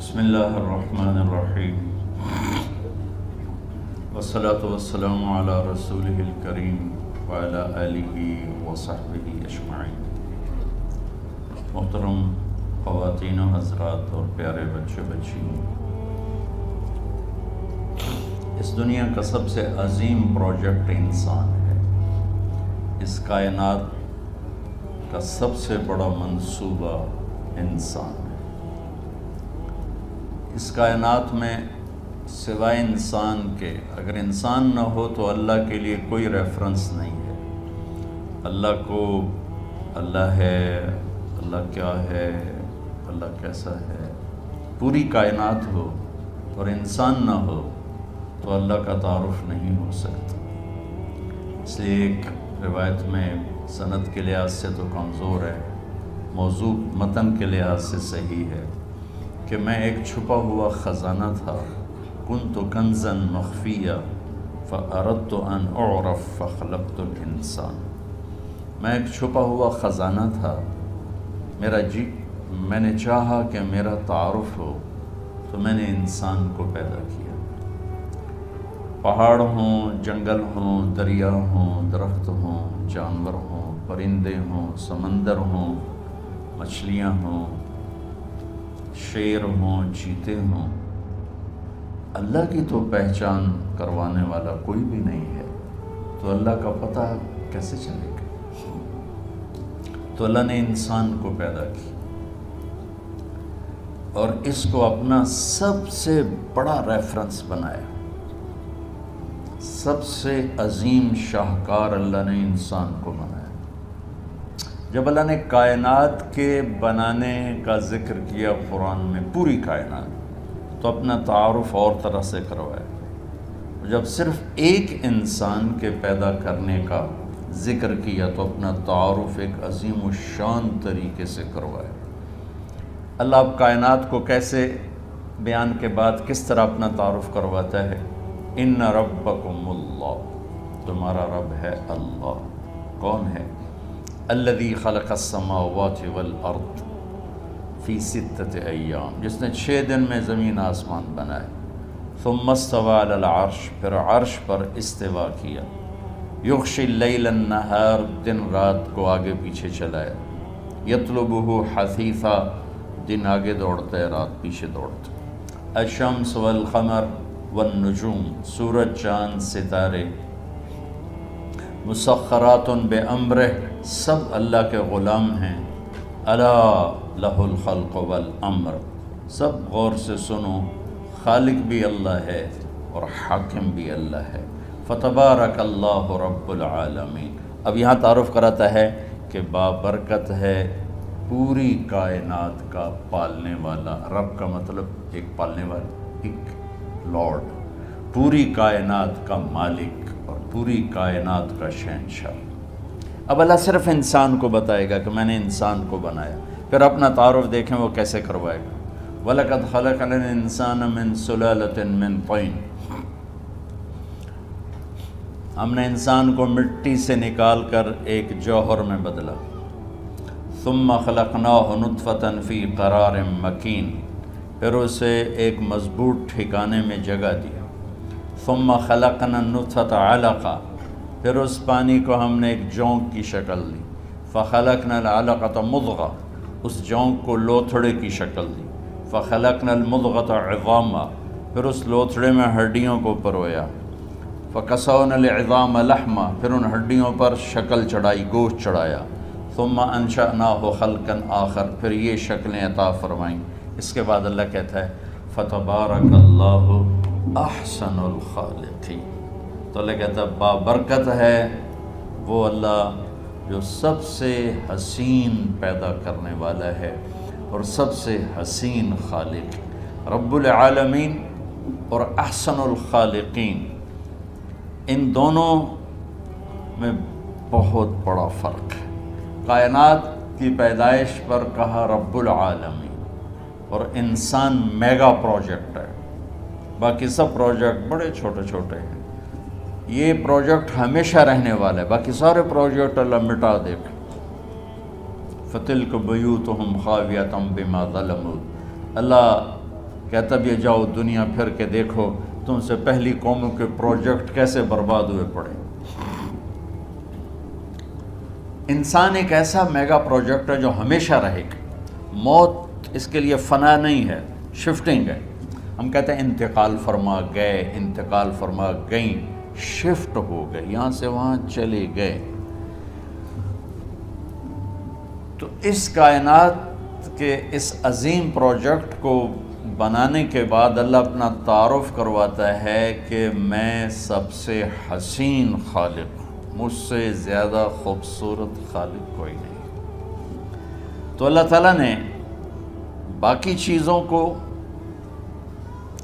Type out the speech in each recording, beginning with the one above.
بسم اللہ الرحمن الرحیم والصلاة والسلام علی رسولہ الکریم وعلی آلہ وصحبہ اجمعین۔ محترم خواتین و حضرات اور پیارے بچے بچیوں، اس دنیا کا سب سے عظیم پروجیکٹ انسان ہے۔ اس کائنات کا سب سے بڑا منصوبہ انسان ہے۔ اس کائنات میں سوائے انسان کے، اگر انسان نہ ہو تو اللہ کے لیے کوئی ریفرنس نہیں ہے۔ اللہ کو اللہ ہے، اللہ کیا ہے، اللہ کیسا ہے، پوری کائنات ہو اور انسان نہ ہو تو اللہ کا تعارف نہیں ہو سکتا۔ اس لیے ایک روایت میں سند کے لحاظ سے تو کمزور ہے، موضوع متن کے لحاظ سے صحیح ہے کہ میں ایک چھپا ہوا خزانہ تھا، کنت کنزا مخفیا فاردت ان اعرف فخلقت الانسان۔ میں ایک چھپا ہوا خزانہ تھا، میں نے چاہا کہ میرا تعارف ہو تو میں نے انسان کو پیدا کیا۔ پہاڑ ہوں، جنگل ہوں، دریا ہوں، درخت ہوں، جانور ہوں، پرندے ہوں، سمندر ہوں، مچھلیاں ہوں، شیر ہوں، چیتے ہوں، اللہ کی تو پہچان کروانے والا کوئی بھی نہیں ہے، تو اللہ کا پتہ کیسے چلے گا؟ تو اللہ نے انسان کو پیدا کی اور اس کو اپنا سب سے بڑا ریفرنس بنایا۔ سب سے عظیم شاہکار اللہ نے انسان کو بنایا۔ جب اللہ نے کائنات کے بنانے کا ذکر کیا قرآن میں، پوری کائنات، تو اپنا تعارف اور طرح سے کروایا۔ جب صرف ایک انسان کے پیدا کرنے کا ذکر کیا تو اپنا تعارف ایک عظیم الشان طریقے سے کروایا۔ اللہ اب کائنات کو کیسے بیان کے بعد کس طرح اپنا تعارف کرواتا ہے؟ ان ربکم اللہ، تمہارا رب ہے اللہ۔ کون ہے؟ الذی خلق السماوات والارض فی 6 ایام، جس نے 6 دن میں زمین آسمان بنائے۔ ثم استوى علی العرش، پھر عرش پر استوا کیا۔ یغشی اللیل النہار، دن رات کو آگے پیچھے چلایا۔ یطلبہ حثیثا، دن آگے دوڑتا ہے، رات پیچھے دوڑتا ہے۔ الشمس والقمر والنجوم، سورج، چاند، ستارے، مسخرات بامرہ، سب اللہ کے غلام ہیں۔ الا لہ الخلق والامر، سب غور سے سنو، خالق بھی اللہ ہے اور حاکم بھی اللہ ہے۔ فتبارک اللہ رب العالمین۔ اب یہاں تعارف کراتا ہے کہ بابرکت ہے، پوری کائنات کا پالنے والا۔ رب کا مطلب ایک پالنے والا، ایک لارڈ، پوری کائنات کا مالک اور پوری کائنات کا شہنشاہ۔ اب اللہ صرف انسان کو بتائے گا کہ میں نے انسان کو بنایا، پھر اپنا تعارف دیکھیں وہ کیسے کروائے گا۔ وَلَقَدْ خَلَقْنَا الْإِنسَانَ مِنْ سُلَالَةٍ مِنْ طِينٍ، ہم نے انسان کو مٹی سے نکال کر ایک جوہر میں بدلا۔ ثُمَّ خَلَقْنَاهُ نُطْفَةً فِي قَرَارٍ مَكِينٍ، پھر اسے ایک مضبوط ٹھکانے میں جگہ دیا۔ ثُمَّ خَلَقْنَا النُّطْفَةَ عَلَقَةً، پھر اس پانی کو ہم نے ایک جونک کی شکل دی۔ فَخَلَقْنَا الْعَلَقَةَ مُضْغَةً، اس جونک کو لوتھڑے کی شکل دی۔ فَخَلَقْنَا الْمُضْغَةَ عِظَامًا، پھر اس لوتھڑے میں ہڈیوں کو پرویا۔ فَكَسَوْنَا الْعِظَامَ لَحْمًا، پھر ان ہڈیوں پر شکل چڑھائی، گوشت چڑھایا۔ ثُمَّ أَنشَأْنَاهُ خَلْقًا آخر، پھر یہ شکلیں عطا فرمائیں۔ اس کے بعد اللہ کہتا ہے فَتَبَارَكَ اللَّهُ أَحْسَنُ الْخَالِقِينَ۔ تو اللہ کہتا ہے بابرکت ہے وہ اللہ جو سب سے حسین پیدا کرنے والا ہے اور سب سے حسین خالق، رب العالمین اور احسن الخالقین۔ ان دونوں میں بہت بڑا فرق ہے۔ کائنات کی پیدائش پر کہا رب العالمین، اور انسان میگا پروجیکٹ ہے، باقی سب پروجیکٹ بڑے چھوٹے چھوٹے ہیں۔ یہ پروجیکٹ ہمیشہ رہنے والا ہے، باقی سارے پروجیکٹ اللہ مٹا دے گا۔ فَتِلْكَ بُيُوتُهُمْ خَاوِيَةً بِمَا ظَلَمُوا، اللہ کہتا بھی جاؤ دنیا پھر کے دیکھو تم سے پہلی قوموں کے پروجیکٹ کیسے برباد ہوئے پڑے۔ انسان ایک ایسا میگا پروجیکٹ ہے جو ہمیشہ رہے گا، موت اس کے لیے فنا نہیں ہے، شفٹنگ ہے۔ ہم کہتے ہیں انتقال فرما گئے، انتقال فرما گئیں، شفٹ ہو گئے، یہاں سے وہاں چلے گئے۔ تو اس کائنات کے اس عظیم پروجیکٹ کو بنانے کے بعد اللہ اپنا تعارف کرواتا ہے کہ میں سب سے حسین خالق ہوں، مجھ سے زیادہ خوبصورت خالق کوئی نہیں۔ تو اللہ تعالیٰ نے باقی چیزوں کو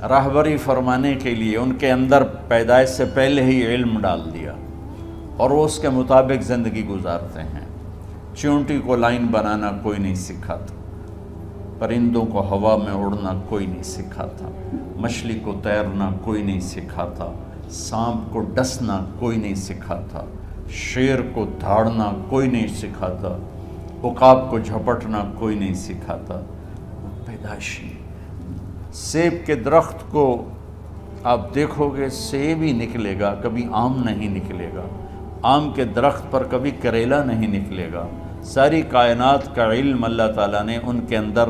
راہبری فرمانے کے لیے ان کے اندر پیدائش سے پہلے ہی علم ڈال دیا، اور وہ اس کے مطابق زندگی گزارتے ہیں۔ چونٹی کو لائن بنانا کوئی نہیں سکھاتا، پرندوں کو ہوا میں اڑنا کوئی نہیں سکھاتا، مچھلی کو تیرنا کوئی نہیں سکھاتا، سانپ کو ڈسنا کوئی نہیں سکھاتا، شیر کو دھاڑنا کوئی نہیں سکھاتا، عقاب کو جھپٹنا کوئی نہیں سکھاتا۔ پیدائشی سیب کے درخت کو آپ دیکھو گے سیب ہی نکلے گا، کبھی آم نہیں نکلے گا، آم کے درخت پر کبھی کریلا نہیں نکلے گا۔ ساری کائنات کا علم اللہ تعالیٰ نے ان کے اندر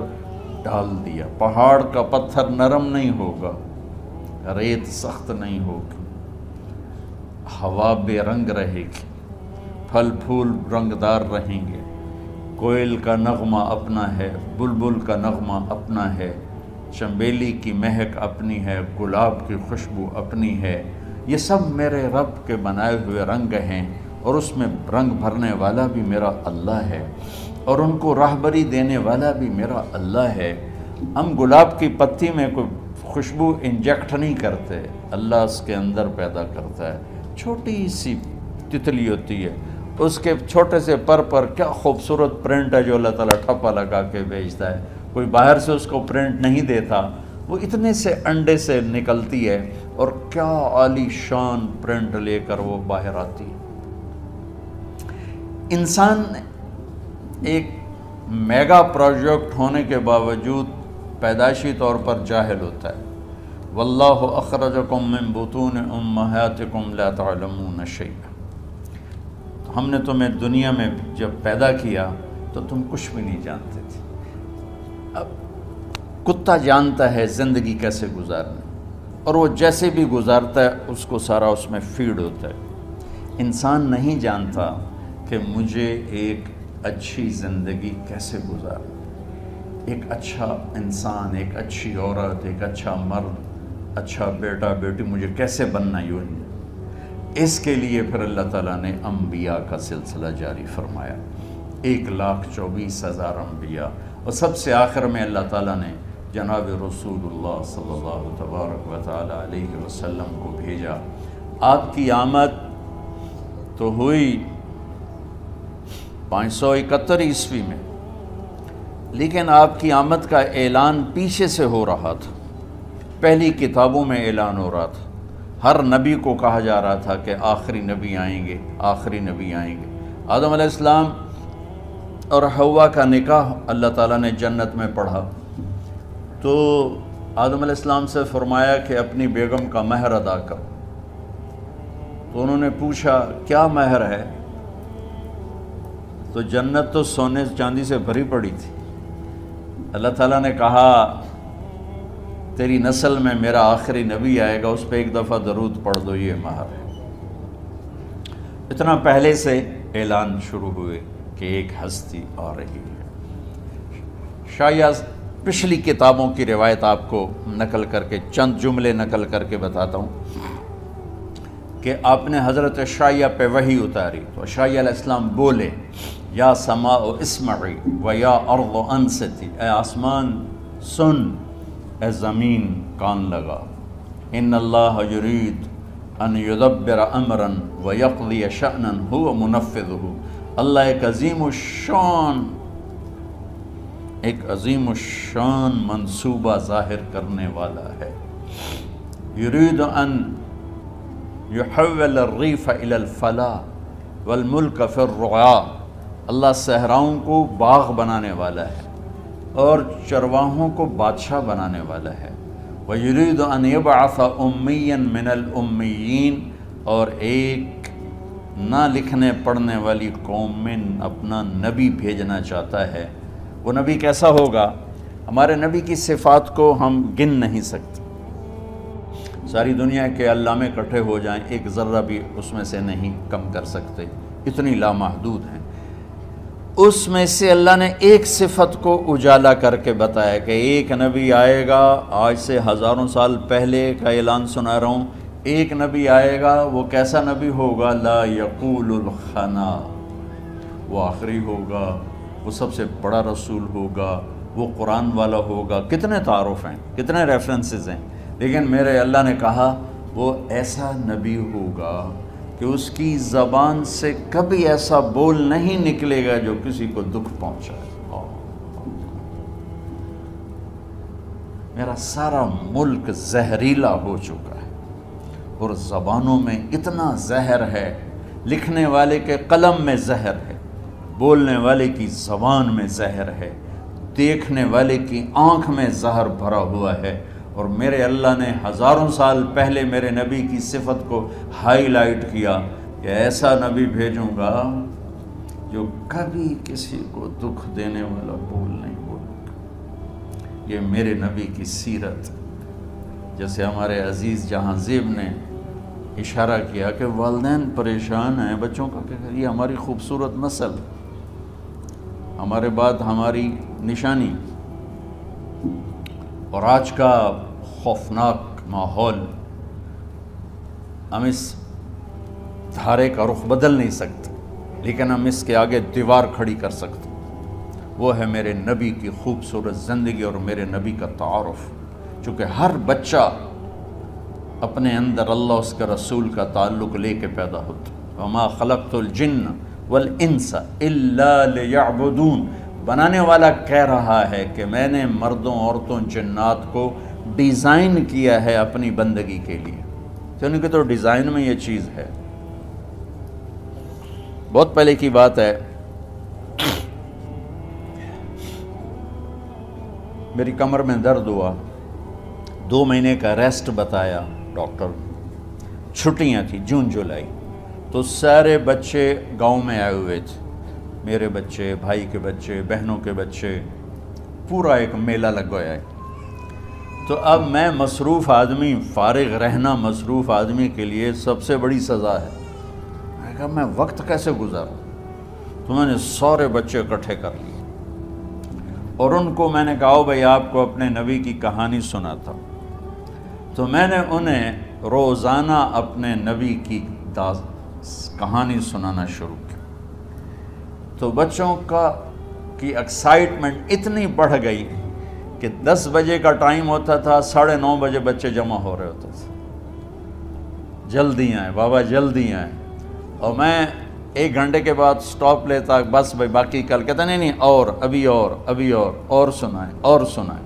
ڈال دیا۔ پہاڑ کا پتھر نرم نہیں ہوگا، ریت سخت نہیں ہوگی، ہوا بے رنگ رہے گی، پھل پھول رنگدار رہیں گے، کوئل کا نغمہ اپنا ہے، بلبل کا نغمہ اپنا ہے، چنبیلی کی مہک اپنی ہے، گلاب کی خوشبو اپنی ہے۔ یہ سب میرے رب کے بنائے ہوئے رنگ ہیں، اور اس میں رنگ بھرنے والا بھی میرا اللہ ہے، اور ان کو راہبری دینے والا بھی میرا اللہ ہے۔ ہم گلاب کی پتی میں کوئی خوشبو انجیکٹ نہیں کرتے، اللہ اس کے اندر پیدا کرتا ہے۔ چھوٹی سی تتلی ہوتی ہے، اس کے چھوٹے سے پر کیا خوبصورت پرنٹ ہے جو اللہ تعالیٰ ٹھپا لگا کے بھیجتا ہے۔ کوئی باہر سے اس کو پرنٹ نہیں دیتا، وہ اتنے سے انڈے سے نکلتی ہے، اور کیا عالی شان پرنٹ لے کر وہ باہر آتی ہے۔ انسان ایک میگا پروجیکٹ ہونے کے باوجود پیدائشی طور پر جاہل ہوتا ہے۔ واللہ اخرجکم من بطون امہاتکم لا تعلمون شیئا، ہم نے تمہیں دنیا میں جب پیدا کیا تو تم کچھ بھی نہیں جانتے تھے۔ اب کتا جانتا ہے زندگی کیسے گزارنا، اور وہ جیسے بھی گزارتا ہے اس کو سارا اس میں فیڈ ہوتا ہے۔ انسان نہیں جانتا کہ مجھے ایک اچھی زندگی کیسے گزارنا، ایک اچھا انسان، ایک اچھی عورت، ایک اچھا مرد، اچھا بیٹا بیٹی مجھے کیسے بننا یوں ہی۔ اس کے لیے پھر اللہ تعالیٰ نے انبیاء کا سلسلہ جاری فرمایا، 1,24,000 انبیاء، اور سب سے آخر میں اللہ تعالیٰ نے جناب رسول اللہ صلی اللہ تبارک و تعالی علیہ وسلم کو بھیجا۔ آپ کی آمد تو ہوئی 571 عیسوی میں، لیکن آپ کی آمد کا اعلان پیچھے سے ہو رہا تھا، پہلی کتابوں میں اعلان ہو رہا تھا۔ ہر نبی کو کہا جا رہا تھا کہ آخری نبی آئیں گے، آخری نبی آئیں گے۔ آدم علیہ السلام اور حوا کا نکاح اللہ تعالیٰ نے جنت میں پڑھا، تو آدم علیہ السلام سے فرمایا کہ اپنی بیگم کا مہر ادا کر۔ تو انہوں نے پوچھا کیا مہر ہے؟ تو جنت تو سونے چاندی سے بھری پڑی تھی۔ اللہ تعالیٰ نے کہا تیری نسل میں میرا آخری نبی آئے گا، اس پہ ایک دفعہ درود پڑھ دو، یہ مہر ہے۔ اتنا پہلے سے اعلان شروع ہوئے کہ ایک ہستی آ رہی ہے۔ شاید پچھلی کتابوں کی روایت آپ کو نقل کر کے چند جملے نقل کر کے بتاتا ہوں کہ آپ نے حضرت عشائیہ پہ وحی اتاری، تو عشائیہ علیہ السلام بولے یا سماء اسمعی و یا ارض انصتی، اے آسمان سن، اے زمین کان لگا، ان اللہ یرید ان یدبر امرا و یقضی شأنا هو منفذہ، اللہ ایک عظیم الشان منصوبہ ظاہر کرنے والا ہے۔ یرید ان یحول الریف الی الفلاح والملک فی الرعاء، اللہ صحراؤں کو باغ بنانے والا ہے اور چرواہوں کو بادشاہ بنانے والا ہے۔ وَيُرِيدُ أَن يَبْعَثَ أُمِّيًّا مِّنَ الْأُمِّيِّينَ، اور ایک نہ لکھنے پڑھنے والی قوم میں اپنا نبی بھیجنا چاہتا ہے۔ وہ نبی کیسا ہوگا؟ ہمارے نبی کی صفات کو ہم گن نہیں سکتے، ساری دنیا کے علامے اکٹھے ہو جائیں ایک ذرہ بھی اس میں سے نہیں کم کر سکتے، اتنی لامحدود ہیں۔ اس میں سے اللہ نے ایک صفت کو اجالا کر کے بتایا کہ ایک نبی آئے گا، آج سے ہزاروں سال پہلے کا اعلان سنا رہا ہوں، ایک نبی آئے گا، وہ کیسا نبی ہوگا؟ لا یقول الخنا، وہ آخری ہوگا، وہ سب سے بڑا رسول ہوگا، وہ قرآن والا ہوگا۔ کتنے تعارف ہیں، کتنے ریفرنسز ہیں، لیکن میرے اللہ نے کہا وہ ایسا نبی ہوگا کہ اس کی زبان سے کبھی ایسا بول نہیں نکلے گا جو کسی کو دکھ پہنچائے۔ میرا سارا ملک زہریلا ہو چکا ہے اور زبانوں میں اتنا زہر ہے، لکھنے والے کے قلم میں زہر ہے، بولنے والے کی زبان میں زہر ہے، دیکھنے والے کی آنکھ میں زہر بھرا ہوا ہے۔ اور میرے اللہ نے ہزاروں سال پہلے میرے نبی کی صفت کو ہائی لائٹ کیا کہ ایسا نبی بھیجوں گا جو کبھی کسی کو دکھ دینے والا بول نہیں بولے گا۔ یہ میرے نبی کی سیرت، جیسے ہمارے عزیز جہاں زیب نے اشارہ کیا کہ والدین پریشان ہیں بچوں کا، کہ یہ ہماری خوبصورت نسل، ہمارے بعد ہماری نشانی، اور آج کا خوفناک ماحول، ہم اس دھارے کا رخ بدل نہیں سکتے، لیکن ہم اس کے آگے دیوار کھڑی کر سکتے۔ وہ ہے میرے نبی کی خوبصورت زندگی اور میرے نبی کا تعارف، چونکہ ہر بچہ اپنے اندر اللہ اس کے رسول کا تعلق لے کے پیدا ہوتا۔ وَمَا خَلَقْتُ الْجِنَّ وَالْإِنسَ إِلَّا لِيَعْبُدُونَ، بنانے والا کہہ رہا ہے کہ میں نے مردوں عورتوں جنات کو ڈیزائن کیا ہے اپنی بندگی کے لیے، یعنی کہ تو ڈیزائن میں یہ چیز ہے۔ بہت پہلے کی بات ہے، میری کمر میں درد ہوا، 2 مہینے کا ریسٹ بتایا ڈاکٹر، چھٹیاں تھیں جون جولائی، تو سارے بچے گاؤں میں آئے ہوئے تھے، میرے بچے، بھائی کے بچے، بہنوں کے بچے، پورا ایک میلہ لگ گیا ہے۔ تو اب میں مصروف آدمی، فارغ رہنا مصروف آدمی کے لیے سب سے بڑی سزا ہے۔ میں کہا میں وقت کیسے گزاروں؟ تو میں نے سارے بچے اکٹھے کر لیے اور ان کو میں نے کہا بھائی آپ کو اپنے نبی کی کہانی سناتا ہوں۔ تو میں نے انہیں روزانہ اپنے نبی کی کہانی سنانا شروع کی، تو بچوں کی ایکسائٹمنٹ اتنی بڑھ گئی کہ 10 بجے کا ٹائم ہوتا تھا، 9:30 بجے بچے جمع ہو رہے ہوتے تھے، جلدی آئیں بابا جلدی آئیں، اور میں 1 گھنٹے کے بعد سٹاپ لیتا، بس بھائی باقی کل، کہتا نہیں اور ابھی اور سنائیں۔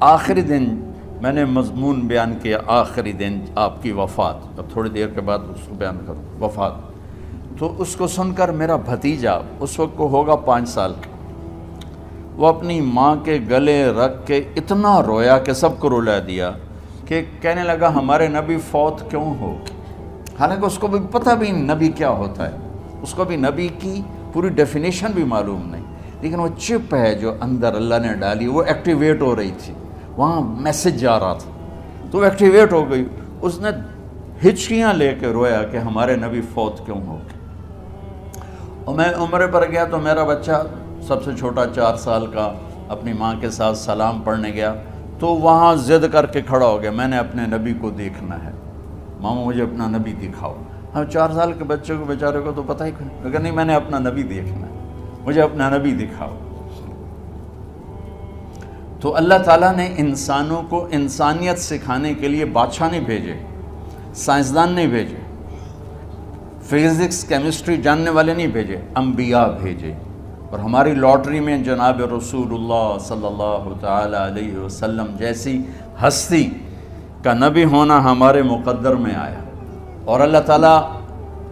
آخری دن میں نے مضمون بیان کیا، آخری دن آپ کی وفات، اب تھوڑی دیر کے بعد اس کو بیان کروں، وفات۔ تو اس کو سن کر میرا بھتیجا اس وقت کو ہوگا 5 سال کا، وہ اپنی ماں کے گلے رکھ کے اتنا رویا کہ سب کو رلا دیا، کہ کہنے لگا ہمارے نبی فوت کیوں ہو؟ حالانکہ اس کو بھی پتہ بھی نبی کیا ہوتا ہے، اس کو بھی نبی کی پوری ڈیفینیشن بھی معلوم نہیں، لیکن وہ چپ ہے جو اندر اللہ نے ڈالی، وہ ایکٹیویٹ ہو رہی تھی، وہاں میسج جا رہا تھا، تو وہ ایکٹیویٹ ہو گئی، اس نے ہچکیاں لے کے رویا کہ ہمارے نبی فوت کیوں ہو گئے۔ اور میں عمرے پر گیا تو میرا بچہ سب سے چھوٹا 4 سال کا اپنی ماں کے ساتھ سلام پڑھنے گیا، تو وہاں ضد کر کے کھڑا ہو گیا، میں نے اپنے نبی کو دیکھنا ہے، ماما مجھے اپنا نبی دکھاؤ۔ ہم 4 سال کے بچے کو بیچارے کو تو پتہ ہی لیکن نہیں، میں نے اپنا نبی دیکھنا ہے، مجھے اپنا نبی دکھاؤ۔ تو اللہ تعالیٰ نے انسانوں کو انسانیت سکھانے کے لیے بادشاہ نہیں بھیجے، سائنسدان نہیں بھیجے، فزکس کیمسٹری جاننے والے نہیں بھیجے، انبیاء بھیجے۔ اور ہماری لاٹری میں جناب رسول اللہ صلی اللہ تعالی علیہ وسلم جیسی ہستی کا نبی ہونا ہمارے مقدر میں آیا، اور اللہ تعالیٰ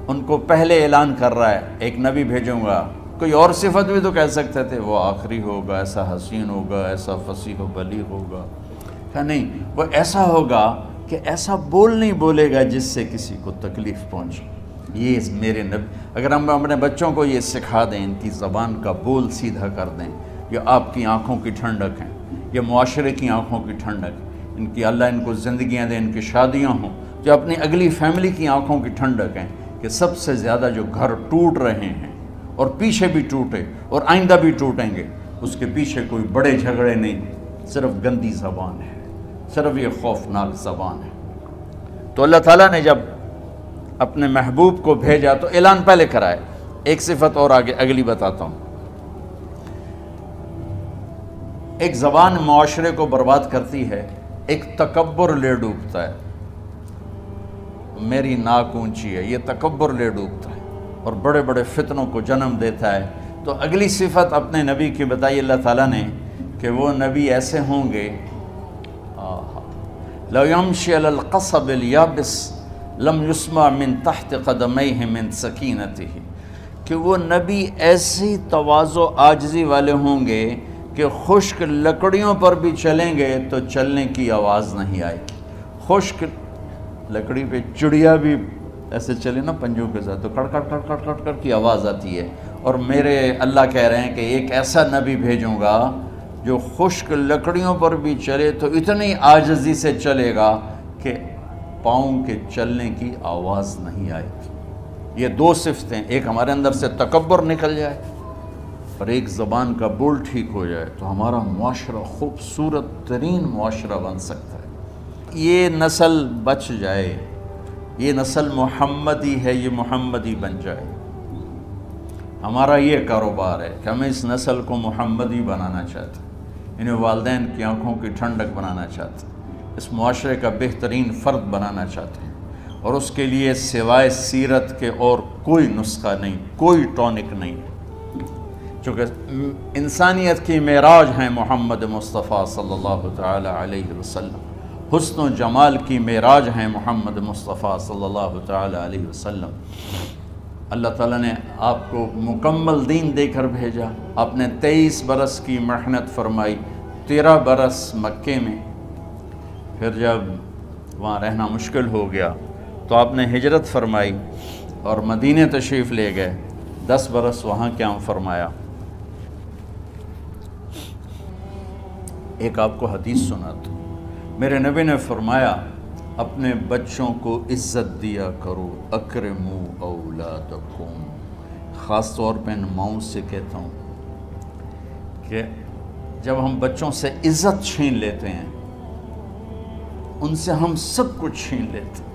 ان کو پہلے اعلان کر رہا ہے ایک نبی بھیجوں گا۔ کوئی اور صفت بھی تو کہہ سکتے تھے، وہ آخری ہوگا، ایسا حسین ہوگا، ایسا فصیح و بلیغ ہوگا، کہا نہیں، وہ ایسا ہوگا کہ ایسا بول نہیں بولے گا جس سے کسی کو تکلیف پہنچے۔ یہ میرے نبی، اگر ہم اپنے بچوں کو یہ سکھا دیں، ان کی زبان کا بول سیدھا کر دیں، یہ آپ کی آنکھوں کی ٹھنڈک ہیں، یہ معاشرے کی آنکھوں کی ٹھنڈک، ان کی اللہ ان کو زندگیاں دیں، ان کی شادیاں ہوں، جو اپنی اگلی فیملی کی آنکھوں کی ٹھنڈک ہیں، کہ سب سے زیادہ جو گھر ٹوٹ رہے ہیں اور پیچھے بھی ٹوٹے اور آئندہ بھی ٹوٹیں گے، اس کے پیچھے کوئی بڑے جھگڑے نہیں، صرف گندی زبان ہے، صرف یہ خوفناک زبان ہے۔ تو اللہ تعالیٰ نے جب اپنے محبوب کو بھیجا تو اعلان پہلے کرائے۔ ایک صفت اور آگے اگلی بتاتا ہوں۔ ایک زبان معاشرے کو برباد کرتی ہے، ایک تکبر لے ڈوبتا ہے، میری ناک اونچی ہے، یہ تکبر لے ڈوبتا ہے اور بڑے بڑے فتنوں کو جنم دیتا ہے۔ تو اگلی صفت اپنے نبی کی بتائی اللہ تعالیٰ نے کہ وہ نبی ایسے ہوں گے، لَوْ يَمْشِي عَلَى الْقَصَبِ الْيَابِسِ لَمْ يُسْمَعْ مِنْ تَحْتِ قَدَمَيْهِ مِنْ سَكِينَتِهِ، کہ وہ نبی ایسی تواضع عاجزی والے ہوں گے کہ خشک لکڑیوں پر بھی چلیں گے تو چلنے کی آواز نہیں آئے گی۔ خشک لکڑی پہ چڑیا بھی ایسے چلے نا پنجوں کے ساتھ تو کڑ کڑ کڑ کڑ کڑ کڑ کی آواز آتی ہے، اور میرے اللہ کہہ رہے ہیں کہ ایک ایسا نبی بھیجوں گا جو خشک لکڑیوں پر بھی چلے تو اتنی عاجزی سے چلے گا کہ پاؤں کے چلنے کی آواز نہیں آئے گی۔ یہ دو صفتیں، ایک ہمارے اندر سے تکبر نکل جائے اور ایک زبان کا بول ٹھیک ہو جائے تو ہمارا معاشرہ خوبصورت ترین معاشرہ بن سکتا ہے۔ یہ نسل بچ جائے، یہ نسل محمدی ہے، یہ محمدی بن جائے۔ ہمارا یہ کاروبار ہے کہ ہم اس نسل کو محمدی بنانا چاہتے ہیں، انہیں والدین کی آنکھوں کی ٹھنڈک بنانا چاہتے ہیں، اس معاشرے کا بہترین فرد بنانا چاہتے ہیں، اور اس کے لیے سوائے سیرت کے اور کوئی نسخہ نہیں، کوئی ٹونک نہیں، چونکہ انسانیت کی معراج ہیں محمد مصطفیٰ صلی اللہ تعالی علیہ وسلم، حسن و جمال کی معراج ہیں محمد مصطفیٰ صلی اللہ تعالی علیہ وسلم۔ اللہ تعالیٰ نے آپ کو مکمل دین دے کر بھیجا، آپ نے 23 برس کی محنت فرمائی، 13 برس مکے میں، پھر جب وہاں رہنا مشکل ہو گیا تو آپ نے ہجرت فرمائی اور مدینے تشریف لے گئے، 10 برس وہاں قیام فرمایا۔ ایک آپ کو حدیث سناتا ہوں، میرے نبی نے فرمایا اپنے بچوں کو عزت دیا کرو، اکرموا اولادکم، خاص طور پہ ان ماؤں سے کہتا ہوں کہ جب ہم بچوں سے عزت چھین لیتے ہیں، ان سے ہم سب کچھ چھین لیتے ہیں۔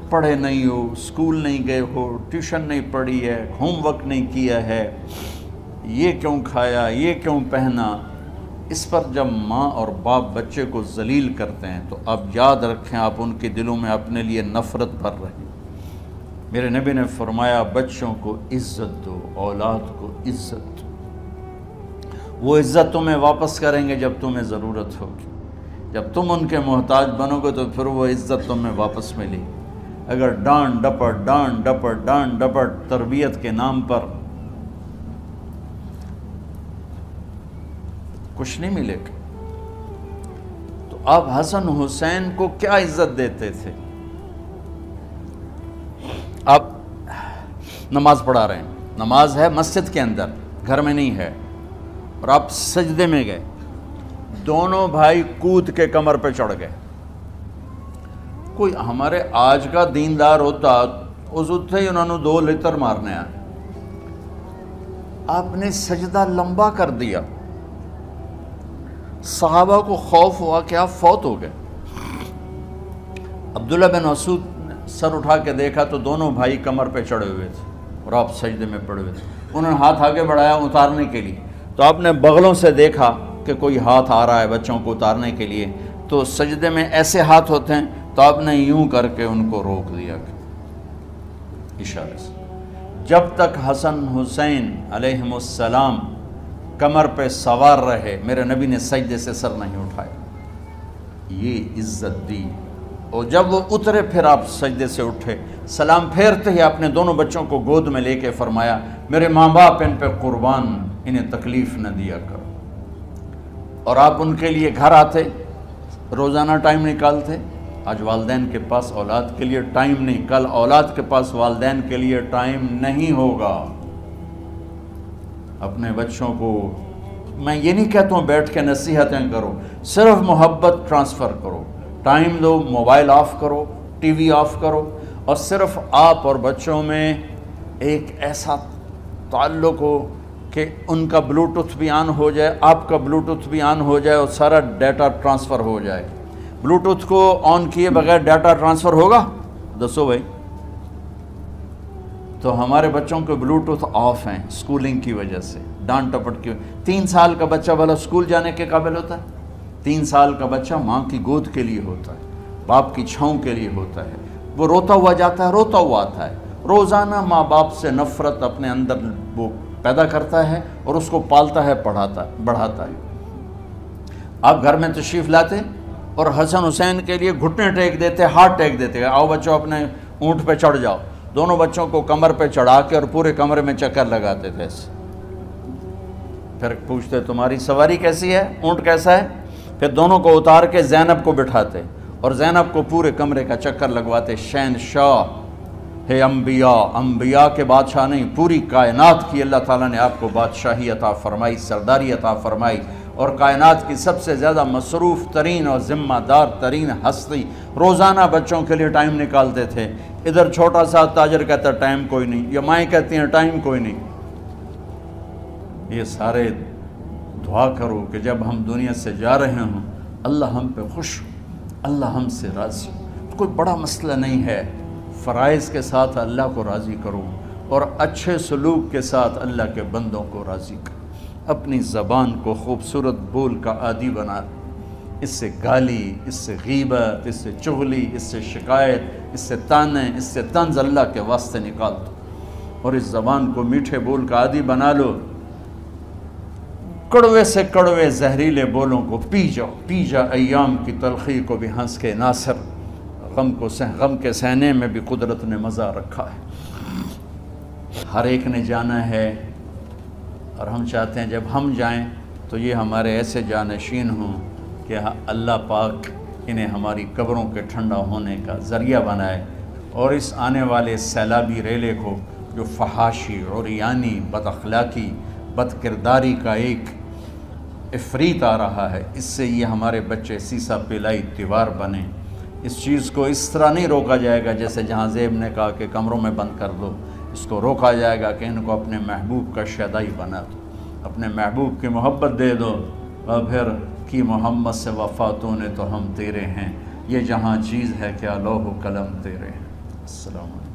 پڑھے نہیں ہو، اسکول نہیں گئے ہو، ٹیوشن نہیں پڑھی ہے، ہوم ورک نہیں کیا ہے، یہ کیوں کھایا، یہ کیوں پہنا، اس پر جب ماں اور باپ بچے کو ذلیل کرتے ہیں تو آپ یاد رکھیں آپ ان کے دلوں میں اپنے لیے نفرت بھر رہے ہیں۔ میرے نبی نے فرمایا بچوں کو عزت دو، اولاد کو عزت دو، وہ عزت تمہیں واپس کریں گے جب تمہیں ضرورت ہوگی، جب تم ان کے محتاج بنو گے تو پھر وہ عزت تمہیں واپس ملے گی۔ اگر ڈانٹ ڈپٹ تربیت کے نام پر کچھ نہیں ملے گا۔ تو آپ حسن حسین کو کیا عزت دیتے تھے؟ آپ نماز پڑھا رہے ہیں، نماز ہے مسجد کے اندر، گھر میں نہیں ہے، اور آپ سجدے میں گئے، دونوں بھائی کود کے کمر پہ چڑھ گئے۔ کوئی ہمارے آج کا دیندار ہوتا اس ہی انہوں نے 2 لتر مارنے آئے، آپ نے سجدہ لمبا کر دیا، صحابہ کو خوف ہوا کہ آپ فوت ہو گئے۔ عبداللہ بن مسعود نے سر اٹھا کے دیکھا تو دونوں بھائی کمر پہ چڑھے ہوئے تھے اور آپ سجدے میں پڑے ہوئے تھے۔ انہوں نے ہاتھ آگے بڑھایا اتارنے کے لیے، تو آپ نے بغلوں سے دیکھا کہ کوئی ہاتھ آ رہا ہے بچوں کو اتارنے کے لیے، تو سجدے میں ایسے ہاتھ ہوتے ہیں، تو آپ نے یوں کر کے ان کو روک دیا اشارے سے۔ جب تک حسن حسین علیہم السلام کمر پہ سوار رہے میرے نبی نے سجدے سے سر نہیں اٹھایا، یہ عزت دی۔ اور جب وہ اترے پھر آپ سجدے سے اٹھے، سلام پھیرتے ہی آپ نے دونوں بچوں کو گود میں لے کے فرمایا میرے ماں باپ ان پہ قربان، انہیں تکلیف نہ دیا کرو۔ اور آپ ان کے لیے گھر آتے، روزانہ ٹائم نکالتے، آج والدین کے پاس اولاد کے لیے ٹائم نہیں، کل اولاد کے پاس والدین کے لیے ٹائم نہیں ہوگا۔ اپنے بچوں کو میں یہ نہیں کہتا ہوں بیٹھ کے نصیحتیں کرو، صرف محبت ٹرانسفر کرو، ٹائم دو، موبائل آف کرو، ٹی وی آف کرو، اور صرف آپ اور بچوں میں ایک ایسا تعلق ہو کہ ان کا بلوٹوتھ بھی آن ہو جائے، آپ کا بلوٹوتھ بھی آن ہو جائے، اور سارا ڈیٹا ٹرانسفر ہو جائے۔ بلوٹوتھ کو آن کیے بغیر ڈیٹا ٹرانسفر ہوگا؟ دسو بھائی۔ تو ہمارے بچوں کے بلوٹوتھ آف ہیں سکولنگ کی وجہ سے، ڈانٹ ٹپٹ کی۔ 3 سال کا بچہ بھلا سکول جانے کے قابل ہوتا ہے؟ 3 سال کا بچہ ماں کی گود کے لیے ہوتا ہے، باپ کی چھاؤں کے لیے ہوتا ہے، وہ روتا ہوا جاتا ہے، روتا ہوا آتا ہے، روزانہ ماں باپ سے نفرت اپنے اندر وہ پیدا کرتا ہے اور اس کو پالتا ہے، بڑھاتا ہے۔ آپ گھر میں تشریف لاتے اور حسن حسین کے لیے گھٹنے ٹیک دیتے، ہاتھ ٹیک دیتے، آؤ بچوں اپنے اونٹ پہ چڑھ جاؤ، دونوں بچوں کو کمر پہ چڑھا کے اور پورے کمرے میں چکر لگاتے تھے ایسے۔ پھر پوچھتے تمہاری سواری کیسی ہے، اونٹ کیسا ہے؟ پھر دونوں کو اتار کے زینب کو بٹھاتے اور زینب کو پورے کمرے کا چکر لگواتے۔ شہنشاہ ہے انبیاء، انبیاء کے بادشاہ نہیں، پوری کائنات کی اللہ تعالیٰ نے آپ کو بادشاہی عطا فرمائی، سرداری عطا فرمائی، اور کائنات کی سب سے زیادہ مصروف ترین اور ذمہ دار ترین ہستی روزانہ بچوں کے لیے ٹائم نکالتے تھے۔ ادھر چھوٹا سا تاجر کہتا ہے ٹائم کوئی نہیں، یا مائیں کہتی ہیں ٹائم کوئی نہیں۔ یہ سارے دعا کرو کہ جب ہم دنیا سے جا رہے ہوں اللہ ہم پہ خوش ہو، اللہ ہم سے راضی ہو۔ کوئی بڑا مسئلہ نہیں ہے، فرائض کے ساتھ اللہ کو راضی کرو اور اچھے سلوک کے ساتھ اللہ کے بندوں کو راضی کرو۔ اپنی زبان کو خوبصورت بول کا عادی بنا، اس سے گالی، اس سے غیبت، اس سے چغلی، اس سے شکایت، اس سے تانے، اس سے طنز اللہ کے واسطے نکال دو، اور اس زبان کو میٹھے بول کا عادی بنا لو۔ کڑوے سے کڑوے زہریلے بولوں کو پی جا ایام کی تلخی کو بھی ہنس کے ناصر، غم کے سہنے میں بھی قدرت نے مزہ رکھا ہے۔ ہر ایک نے جانا ہے، اور ہم چاہتے ہیں جب ہم جائیں تو یہ ہمارے ایسے جانشین ہوں کہ اللہ پاک انہیں ہماری قبروں کے ٹھنڈا ہونے کا ذریعہ بنائے، اور اس آنے والے سیلابی ریلے کو جو فحاشی، عریانی، بد اخلاقی، بد کرداری کا ایک افریت آ رہا ہے، اس سے یہ ہمارے بچے سیسا پلائی دیوار بنیں۔ اس چیز کو اس طرح نہیں روکا جائے گا جیسے جہاں زیب نے کہا کہ کمروں میں بند کر دو، اس کو روکا جائے گا کہ ان کو اپنے محبوب کا شیدائی بنا دو، اپنے محبوب کی محبت دے دو، اور پھر کی محمد سے وفاتوں نے تو ہم تیرے ہیں، یہ جہاں چیز ہے کیا لوح و قلم تیرے ہیں۔ السلام علیکم۔